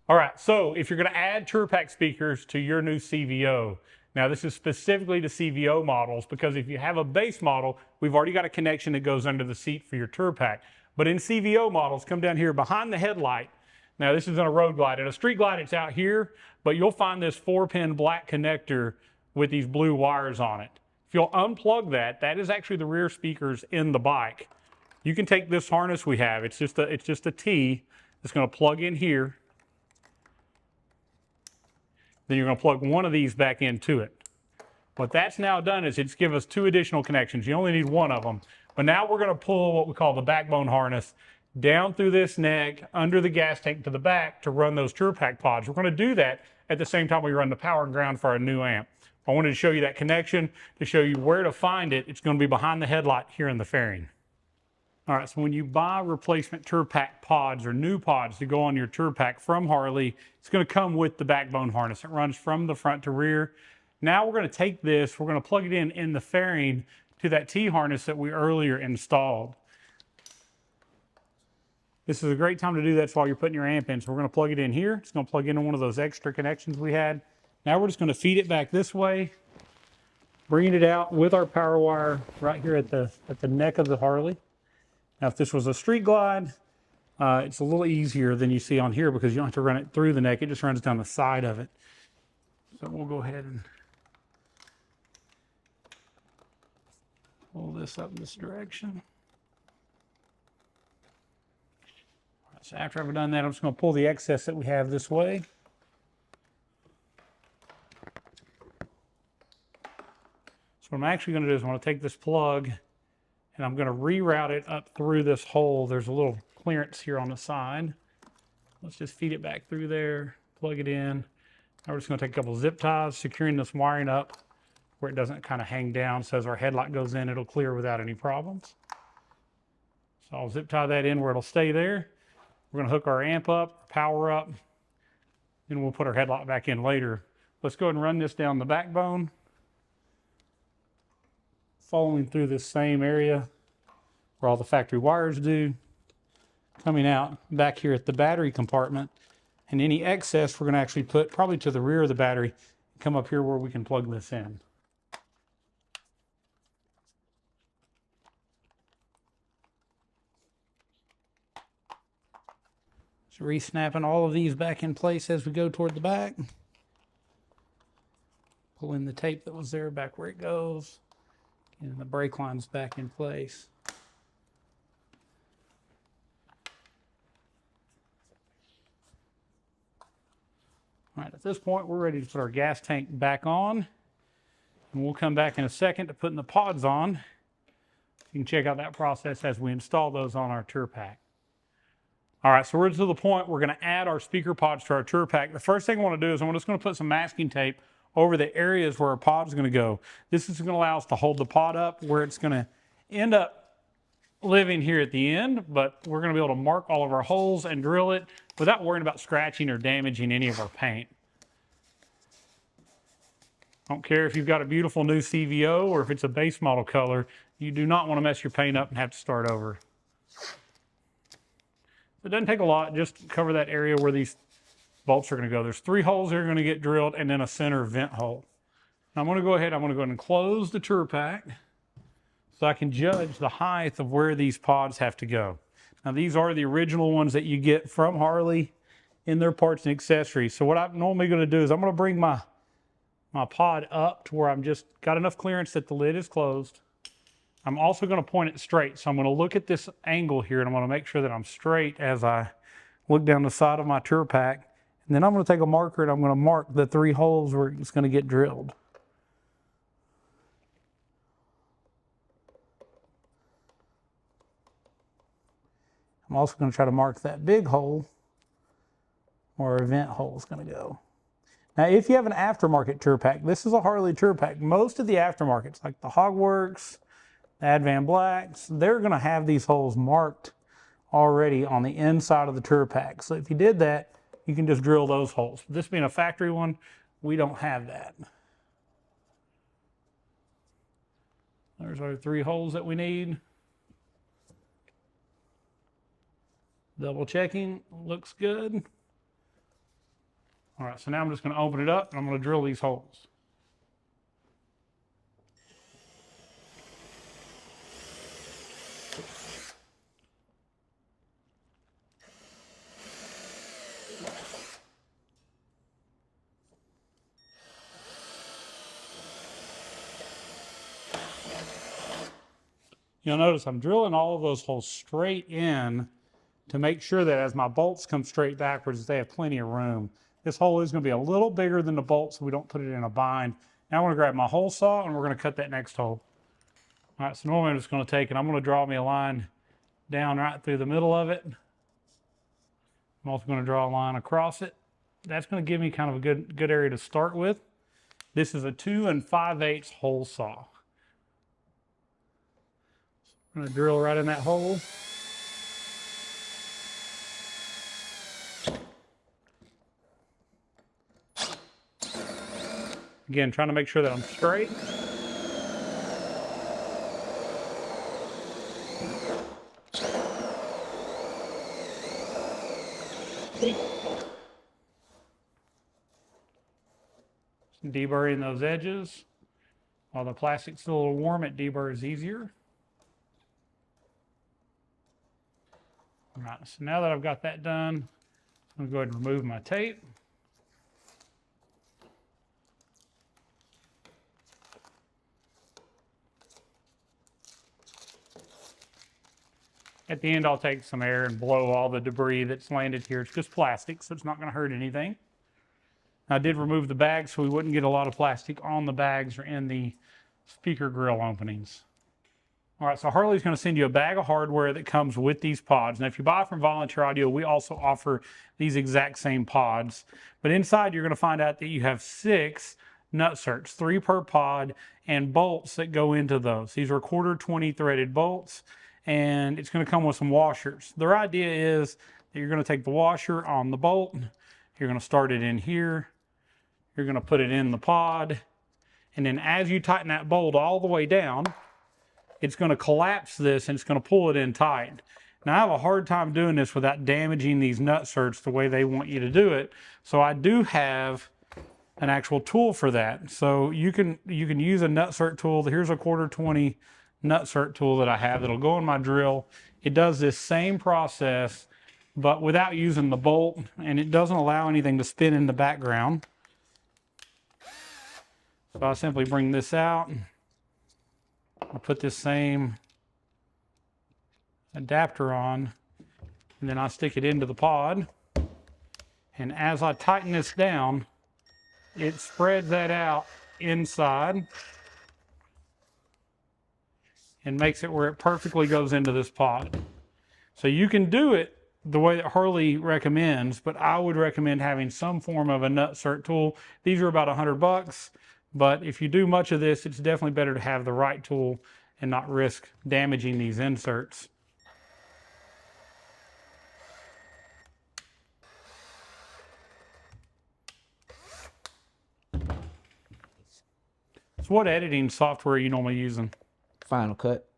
All right, so if you're going to add Tour Pak speakers to your new CVO, now this is specifically to CVO models because if you have a base model, we've already got a connection that goes under the seat for your Tour Pak. But in CVO models, come down here behind the headlight. Now this is in a road glide. In a street glide, it's out here, but you'll find this 4-pin black connector with these blue wires on it. If you'll unplug that, that is actually the rear speakers in the bike. You can take this harness we have. It's just a T that's going to plug in here. Then you're going to plug one of these back into it. What that's now done is it's given us 2 additional connections. You only need one of them. But now we're going to pull what we call the backbone harness down through this neck, under the gas tank to the back to run those Tour Pak pods. We're going to do that at the same time we run the power and ground for our new amp. I wanted to show you that connection to show you where to find it. It's going to be behind the headlight here in the fairing. All right, so when you buy replacement Tour Pak pods or new pods to go on your Tour Pak from Harley, it's going to come with the backbone harness. It runs from the front to rear. Now we're going to take this, we're going to plug it in the fairing to that T-harness that we earlier installed. This is a great time to do that while you're putting your amp in. So we're going to plug it in here. It's going to plug into one of those extra connections we had. Now we're just going to feed it back this way, bringing it out with our power wire right here at the neck of the Harley. Now, if this was a street glide, it's a little easier than you see on here because you don't have to run it through the neck. It just runs down the side of it. So we'll go ahead and pull this up in this direction. All right, so after I've done that, I'm just going to pull the excess that we have this way. So what I'm actually going to do is I'm going to take this plug and I'm going to reroute it up through this hole. There's a little clearance here on the side. Let's just feed it back through there, plug it in. Now we're just going to take a couple zip ties, securing this wiring up where it doesn't kind of hang down. So as our headlight goes in, it'll clear without any problems. So I'll zip tie that in where it'll stay there. We're going to hook our amp up, power up, and we'll put our headlight back in later. Let's go ahead and run this down the backbone, following through this same area where all the factory wires do, coming out back here at the battery compartment, and any excess we're going to actually put probably to the rear of the battery and come up here where we can plug this in. So re-snapping all of these back in place as we go toward the back. Pulling the tape that was there back where it goes. And the brake line's back in place. All right, at this point, we're ready to put our gas tank back on. And we'll come back in a second to putting the pods on. You can check out that process as we install those on our Tour Pak. All right, so we're to the point we're going to add our speaker pods to our Tour Pak. The first thing I want to do is I'm just going to put some masking tape over the areas where our pod is going to go. This is going to allow us to hold the pod up where it's going to end up living here at the end, but we're going to be able to mark all of our holes and drill it without worrying about scratching or damaging any of our paint. I don't care if you've got a beautiful new CVO or if it's a base model color, you do not want to mess your paint up and have to start over. It doesn't take a lot, just cover that area where these bolts are going to go. There's 3 holes that are going to get drilled and then a center vent hole. Now I'm going to go ahead and close the Tour Pak so I can judge the height of where these pods have to go. Now these are the original ones that you get from Harley in their parts and accessories. So what I'm normally going to do is I'm going to bring my pod up to where I'm just got enough clearance that the lid is closed. I'm also going to point it straight. So I'm going to look at this angle here and I'm going to make sure that I'm straight as I look down the side of my Tour Pak. And then I'm going to take a marker and I'm going to mark the 3 holes where it's going to get drilled. I'm also going to try to mark that big hole where our vent hole is going to go. Now, if you have an aftermarket Tour Pak, this is a Harley Tour Pak. Most of the aftermarkets, like the Hogworks, the Advan Blacks, they're going to have these holes marked already on the inside of the Tour Pak. So if you did that, you can just drill those holes. This being a factory one, we don't have that. There's our 3 holes that we need. Double checking, looks good. All right, so now I'm just going to open it up and I'm going to drill these holes. You'll notice I'm drilling all of those holes straight in to make sure that as my bolts come straight backwards, they have plenty of room. This hole is going to be a little bigger than the bolt, so we don't put it in a bind. Now I'm going to grab my hole saw and we're going to cut that next hole. All right, so normally I'm just going to take and I'm going to draw me a line down right through the middle of it. I'm also going to draw a line across it. That's going to give me kind of a good area to start with. This is a 2 5/8 hole saw. I'm going to drill right in that hole. Again, trying to make sure that I'm straight. Deburring those edges. While the plastic's still a little warm, it deburs easier. All right, so now that I've got that done, I'm going to go ahead and remove my tape. At the end, I'll take some air and blow all the debris that's landed here. It's just plastic, so it's not going to hurt anything. I did remove the bags so we wouldn't get a lot of plastic on the bags or in the speaker grill openings. All right, so Harley's going to send you a bag of hardware that comes with these pods. Now, if you buy from Volunteer Audio, we also offer these exact same pods. But inside, you're going to find out that you have 6 nut certs, 3 per pod, and bolts that go into those. These are 1/4 20 threaded bolts, and it's going to come with some washers. Their idea is that you're going to take the washer on the bolt, you're going to start it in here, you're going to put it in the pod, and then as you tighten that bolt all the way down, it's going to collapse this and it's going to pull it in tight. Now I have a hard time doing this without damaging these nut certs the way they want you to do it. So I do have an actual tool for that. So you can use a nut cert tool. Here's a 1/4 20 nut cert tool that I have that'll go in my drill. It does this same process, but without using the bolt, and it doesn't allow anything to spin in the background. So I simply bring this out. I'll put this same adapter on, and then I stick it into the pod. And as I tighten this down, it spreads that out inside and makes it where it perfectly goes into this pod. So you can do it the way that Harley recommends, but I would recommend having some form of a nut cert tool. These are about $100. But if you do much of this, it's definitely better to have the right tool and not risk damaging these inserts. So what editing software are you normally using? Final Cut.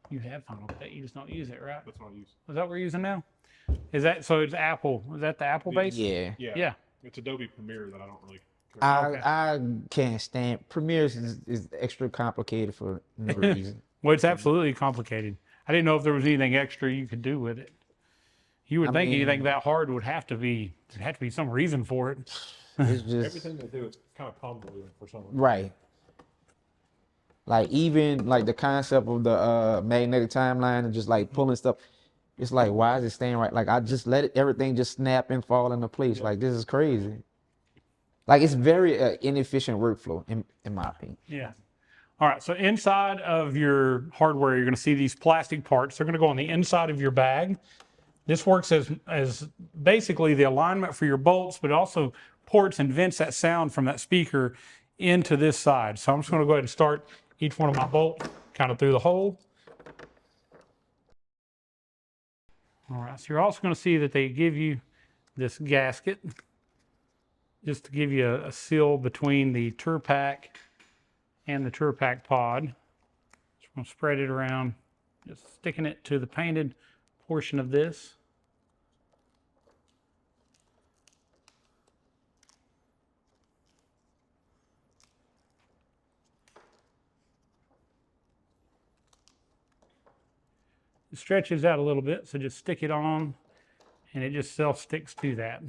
You have Final Cut, you just don't use it, right? That's what I use. Is that what we're using now? Is that, so it's Apple, is that the Apple base? Yeah. Yeah. It's Adobe Premiere that I don't really care. I can't stand Premiere is extra complicated for no reason. Well, it's absolutely complicated. I didn't know if there was anything extra you could do with it. You would think anything that hard would have to be some reason for it. It's just Everything they do is kind of convoluted for some reason. right. Like even like the concept of the magnetic timeline and just like pulling stuff, it's like why is it staying right? Like I just let everything just snap and fall into place. Yeah. Like this is crazy. Like it's very inefficient workflow in my opinion. Yeah. All right. So inside of your hardware, you're going to see these plastic parts. They're going to go on the inside of your bag. This works as basically the alignment for your bolts, but it also ports and vents that sound from that speaker into this side. So I'm just going to go ahead and start each one of my bolts kind of through the hole. All right. So you're also going to see that they give you this gasket just to give you a seal between the Tour Pak and the Tour Pak pod. Just going to spread it around, just sticking it to the painted portion of this. It stretches out a little bit, so just stick it on and it just self-sticks to that.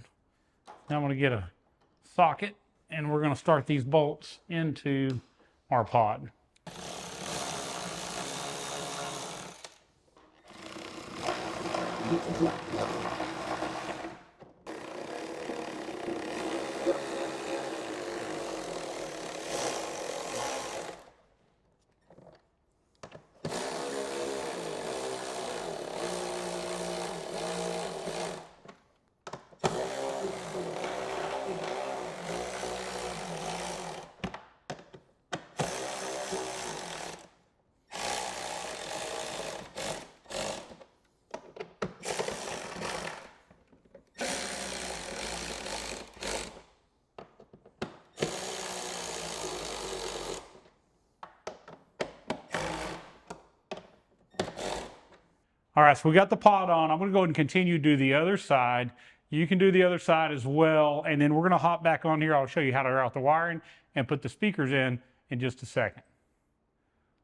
Now I'm going to get a socket and we're going to start these bolts into our pod. All right, so we got the pod on. I'm going to go ahead and continue to do the other side. You can do the other side as well, and then we're going to hop back on here. I'll show you how to route the wiring and put the speakers in just a second.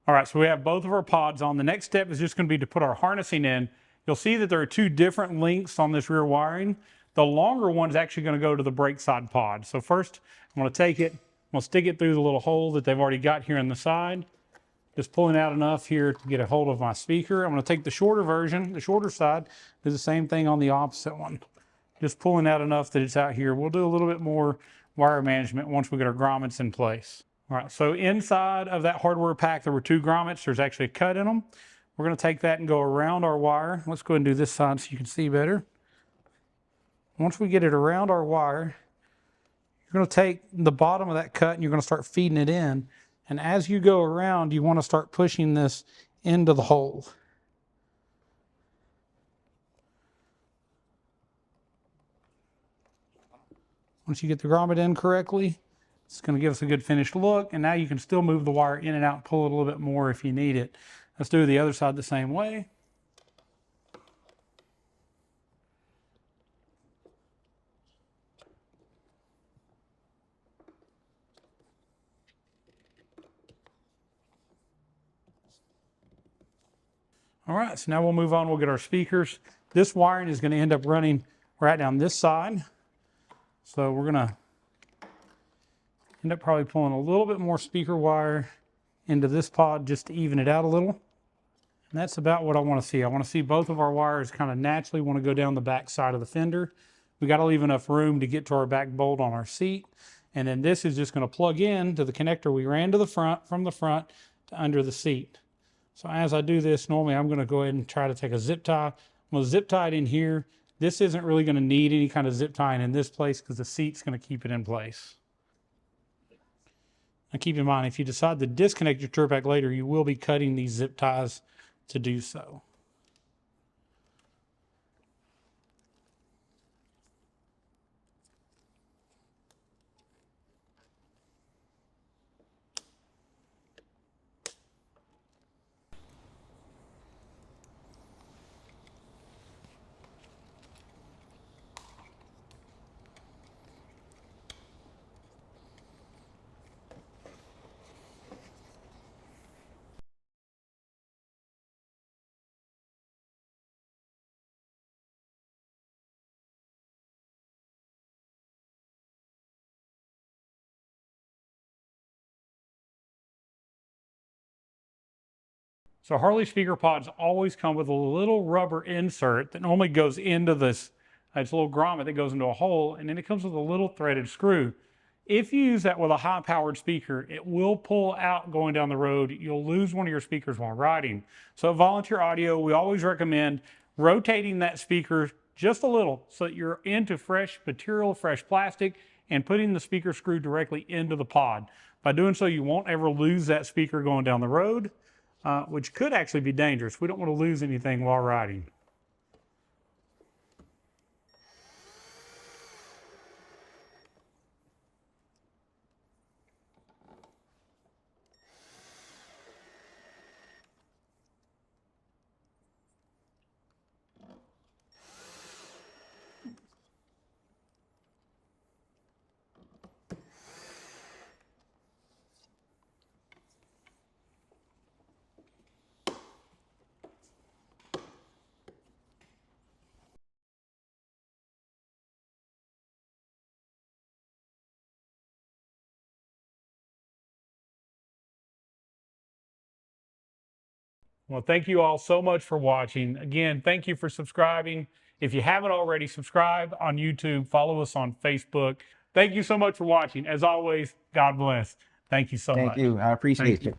All right, so we have both of our pods on. The next step is just going to be to put our harnessing in. You'll see that there are two different lengths on this rear wiring. The longer one is actually going to go to the brake side pod. So first, I'm going to take it, I'm going to stick it through the little hole that they've already got here on the side. Just pulling out enough here to get a hold of my speaker. I'm going to take the shorter version, the shorter side, do the same thing on the opposite one. Just pulling out enough that it's out here. We'll do a little bit more wire management once we get our grommets in place. All right, so inside of that hardware pack, there were two grommets. There's actually a cut in them. We're going to take that and go around our wire. Let's go ahead and do this side so you can see better. Once we get it around our wire, you're going to take the bottom of that cut and you're going to start feeding it in. And as you go around, you want to start pushing this into the hole. Once you get the grommet in correctly, it's going to give us a good finished look. And now you can still move the wire in and out and pull it a little bit more if you need it. Let's do the other side the same way. All right, so now we'll move on. We'll get our speakers. This wiring is going to end up running right down this side. So we're going to end up probably pulling a little bit more speaker wire into this pod just to even it out a little. And that's about what I want to see. I want to see both of our wires kind of naturally want to go down the back side of the fender. We got to leave enough room to get to our back bolt on our seat. And then this is just going to plug in to the connector we ran to the front, from the front to under the seat. So as I do this, normally I'm going to go ahead and try to take a zip tie. I'm going to zip tie it in here. This isn't really going to need any kind of zip tying in this place because the seat's going to keep it in place. Now keep in mind, if you decide to disconnect your Tour Pak later, you will be cutting these zip ties to do so. So Harley speaker pods always come with a little rubber insert that normally goes into this, it's a little grommet that goes into a hole, and then it comes with a little threaded screw. If you use that with a high-powered speaker, it will pull out going down the road. You'll lose one of your speakers while riding. So at Volunteer Audio, we always recommend rotating that speaker just a little so that you're into fresh material, fresh plastic, and putting the speaker screw directly into the pod. By doing so, you won't ever lose that speaker going down the road. Which could actually be dangerous. We don't want to lose anything while riding. Well, thank you all so much for watching. Again, thank you for subscribing. If you haven't already, subscribe on YouTube, follow us on Facebook. Thank you so much for watching. As always, God bless. Thank you so much. Thank you. I appreciate Thank you. you.